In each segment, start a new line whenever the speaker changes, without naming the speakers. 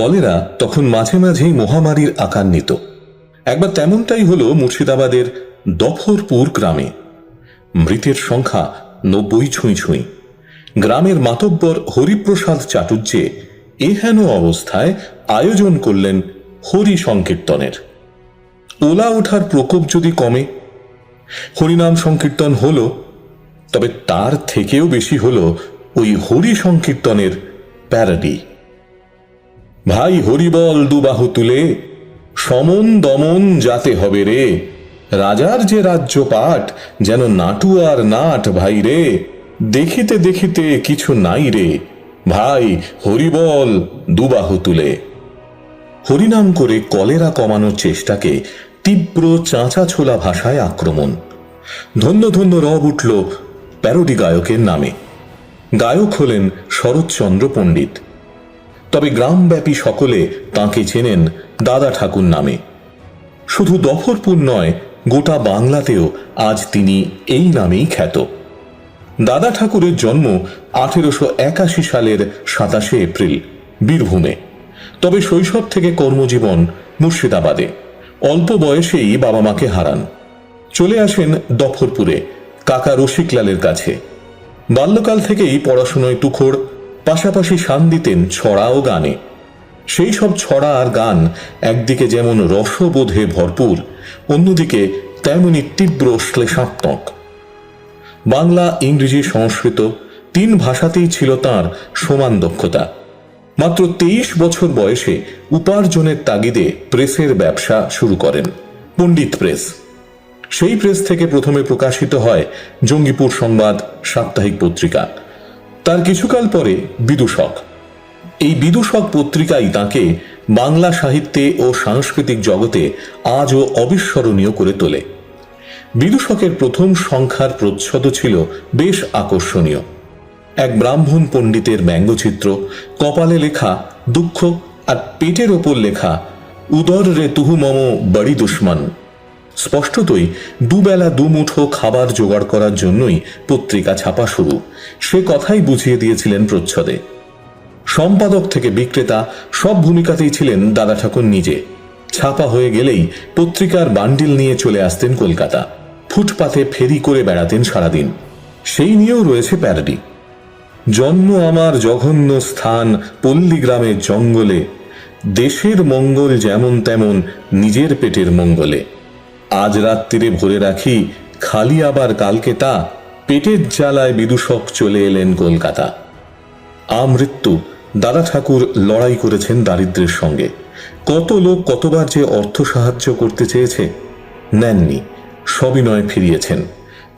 Cholera তখন মাঝে মাঝেই মহামারীর আকার নিত। একবার তেমনটাই হলো মুর্শিদাবাদের দফরপুর গ্রামে। মৃতের সংখ্যা 90 ছুঁই ছুঁই। গ্রামের মাতব্বর হরিপ্রসাদ চাটুর্যে এহেন অবস্থায় আয়োজন করলেন হরি সংকীর্তনের। ওলা ওঠার প্রকোপ যদি কমে, হরিনাম সংকীর্তন হলো, তবে তার থেকেও বেশি হলো ওই হরি সংকীর্তনের প্যারডি। ভাই হরিবল দুবাহু তুলে, সমন দমন যাতে হবে রে, রাজার যে রাজ্য পাট যেন নাটু আর নাট ভাই রে, দেখিতে দেখিতে কিছু নাই রে, ভাই হরিবল দুবাহু তুলে। হরিনাম করে কলেরা কমানোর চেষ্টাকে তীব্র চাঁচা ছোলা ভাষায় আক্রমণ। ধন্য ধন্য রব উঠল প্যারোডি গায়কের নামে। গায়ক হলেন শরৎচন্দ্র পণ্ডিত। তবে গ্রামব্যাপী সকলে তাঁকে চেনেন দাদা ঠাকুর নামে। শুধু দফরপুর নয়, গোটা বাংলাতেও আজ তিনি এই নামেই খ্যাত। দাদা ঠাকুরের জন্ম 1881 সালের 27 এপ্রিল বীরভূমে। তবে শৈশব থেকে কর্মজীবন মুর্শিদাবাদে। অল্প বয়সেই বাবা মাকে হারান। চলে আসেন দফরপুরে কাকা রসিকলালের কাছে। বাল্যকাল থেকেই পড়াশোনায় তুখোড়, পাশাপাশি শান দিতেন ছড়া ও গানে। সেই সব ছড়া আর গান একদিকে যেমন রসবোধে ভরপুর, অন্যদিকে তেমনি তীব্র শ্লেষাত্মক। বাংলা, ইংরেজি, সংস্কৃত 3 ভাষাতেই ছিল তাঁর সমান দক্ষতা। মাত্র 23 বছর বয়সে উপার্জনের তাগিদে প্রেসের ব্যবসা শুরু করেন, পণ্ডিত প্রেস। সেই প্রেস থেকে প্রথমে প্রকাশিত হয় জঙ্গিপুর সংবাদ সাপ্তাহিক পত্রিকা। তার কিছুকাল পরে বিদূষক। এই বিদূষক পত্রিকাই তাঁকে বাংলা সাহিত্যে ও সাংস্কৃতিক জগতে আজও অবিস্মরণীয় করে তোলে। বিদূষকের প্রথম সংখ্যার প্রচ্ছদ ছিল বেশ আকর্ষণীয়। এক ব্রাহ্মণ পণ্ডিতের ব্যঙ্গচিত্র, কপালে লেখা দুঃখ আর পেটের ওপর লেখা উদর রে তুহু মম বড়ি দুশ্মন। স্পষ্টতই দুবেলা দুমুঠো খাবার জোগাড় করার জন্যই পত্রিকা ছাপা শুরু, সে কথাই বুঝিয়ে দিয়েছিলেন প্রচ্ছদে। সম্পাদক থেকে বিক্রেতা সব ভূমিকাতেই ছিলেন দাদা ঠাকুর নিজে। ছাপা হয়ে গেলেই পত্রিকার বান্ডিল নিয়ে চলে আসতেন কলকাতা। ফুটপাতে ফেরি করে বেড়াতেন সারাদিন। সেই নিয়েও রয়েছে প্যারডি। জন্ম আমার জঘন্য স্থান পল্লীগ্রামের জঙ্গলে, দেশের মঙ্গল যেমন তেমন নিজের পেটের মঙ্গলে, আজ রাত্রিরে ভরে রাখি খালি আবার কালকে তা, পেটের জ্বালায় বিদূষক চলে এলেন কলকাতা। আমৃত্যু দাদা ঠাকুর লড়াই করেছেন দারিদ্র্যের সঙ্গে। কত লোক কতবার যে অর্থ সাহায্য করতে চেয়েছে, নেননি, সবিনয় ফিরিয়েছেন।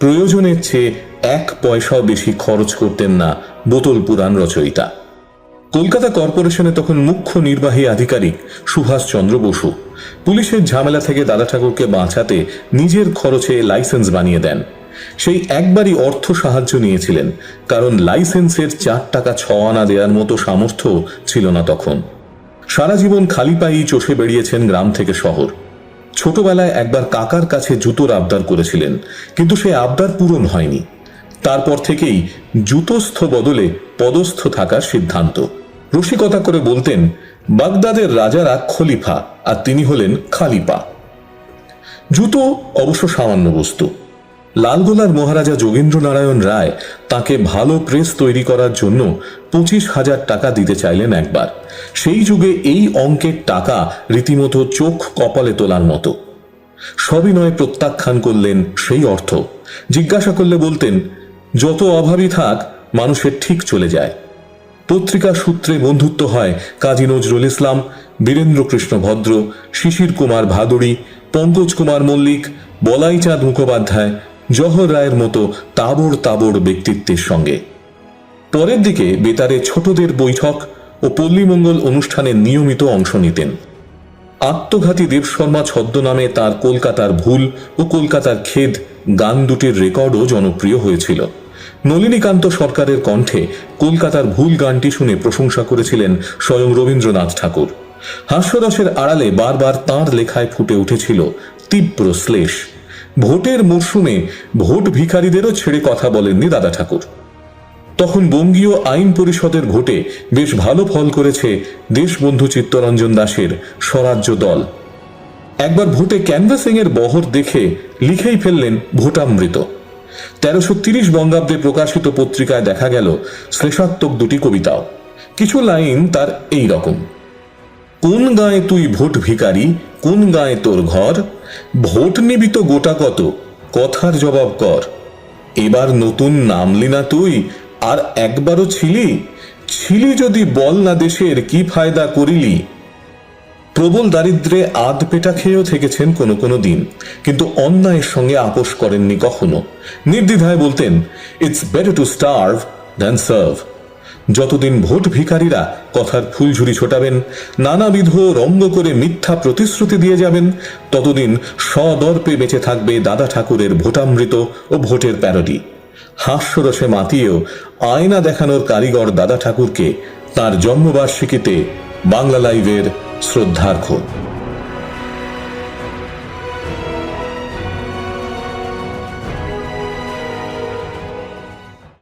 প্রয়োজনের চেয়ে 1 পয়সাও বেশি খরচ করতেন না বোতল পুরাণ রচয়িতা। কলকাতা কর্পোরেশনে তখন মুখ্য নির্বাহী আধিকারিক সুভাষচন্দ্র বসু। পুলিশের ঝামেলা থেকে দাদা ঠাকুরকে বাঁচাতে নিজের খরচে লাইসেন্স বানিয়ে দেন। সেই একবারই অর্থ সাহায্য নিয়েছিলেন, কারণ লাইসেন্সের 4 টাকা 6 আনা দেওয়ার মতো সামর্থ্য ছিল না তখন। সারা জীবন খালি পায়েই চষে বেরিয়েছেন গ্রাম থেকে শহর। ছোটবেলায় একবার কাকার কাছে জুতোর আবদার করেছিলেন, কিন্তু সেই আবদার পূরণ হয়নি। তারপর থেকেই জুতোস্থ বদলে পদস্থ থাকার সিদ্ধান্ত। রসিকতা করে বলতেন, বাগদাদের রাজারা খলিফা আর তিনি হলেন খালিপা। জুতো অবশ্য সামান্য বস্তু। লালগোলার মহারাজা যোগেন্দ্রনারায়ণ রায় তাকে ভালো প্রেস তৈরি করার জন্য 25,000 টাকা দিতে চাইলেন একবার। সেই যুগে এই অঙ্কের টাকা রীতিমতো চোখ কপালে তোলার মতো। সবিনয় প্রত্যাখ্যান করলেন সেই অর্থ। জিজ্ঞাসা করলে বলতেন, যত অভাবী থাক মানুষের ঠিক চলে যায়। পত্রিকা সূত্রে বন্ধুত্ব হয় কাজী নজরুল ইসলাম, বীরেন্দ্রকৃষ্ণ ভদ্র, শিশির কুমার ভাদুড়ী, পঙ্কজ কুমার মল্লিক, বলাইচাঁদ মুখোপাধ্যায়, জহর রায়ের মতো তাবড় তাবড় ব্যক্তিত্বের সঙ্গে। পরের দিকে বেতারে ছোটদের বৈঠক ও পল্লীমঙ্গল অনুষ্ঠানে নিয়মিত অংশ নিতেন। আত্মঘাতী দেবশর্মা ছদ্মনামে তার কলকাতার ভুল ও কলকাতার খেদ গান দুটির রেকর্ডও জনপ্রিয় হয়েছিল। নলিনীকান্ত সরকারের কণ্ঠে কলকাতার ভুল গানটি শুনে প্রশংসা করেছিলেন স্বয়ং রবীন্দ্রনাথ ঠাকুর। হাস্যরসের আড়ালে বারবার তাঁর লেখায় ফুটে উঠেছিল তীব্র শ্লেষ। ভোটের মরশুমে ভোট ভিখারিদেরও ছেড়ে কথা বলেননি দাদা ঠাকুর। তখন বঙ্গীয় আইন পরিষদের ভোটে বেশ ভালো ফল করেছে দেশবন্ধু চিত্তরঞ্জন দাসের স্বরাজ্য দল। একবার ভোটে ক্যানভাসিং এর বহর দেখে লিখেই ফেললেন ভোটামৃত। 1330 বঙ্গাব্দে প্রকাশিত পত্রিকায় দেখা গেল শ্লেষাত্মক দুটি কবিতাও। কিছু লাইন তার এই রকম: কোন গায়ে তুই ভোট ভিখারি, কোন গায়ে তোর ঘর, ভোট নিবি তো গোটা কত, কথার জবাব কর। এবার নতুন নামলি না তুই, আর একবারও ছিলি যদি বল না দেশের কি ফায়দা করিলি। প্রবল দারিদ্রে আধ পেটা খেয়েও থেকেছেন কোনো কোনো দিন, কিন্তু অন্যায়ের সঙ্গে আপোষ করেননি কখনো। নির্দ্বিধায় বলতেন, it's better to starve than serve. যতদিন ভোট ভিখারিরা কথার ফুলঝুরি ছোটাবেন, নানাবিধ রঙ্গ করে মিথ্যা প্রতিশ্রুতি দিয়ে যাবেন, ততদিন সদর্পে বেঁচে থাকবে দাদা ঠাকুরের ভোটামৃত ও ভোটের প্যারোডি। হাস্যরসে মাতিয়েও আয়না দেখানোর কারিগর দাদা ঠাকুরকে তার জন্মবার্ষিকীতে বাংলা লাইভের শ্রদ্ধার্ঘ্য।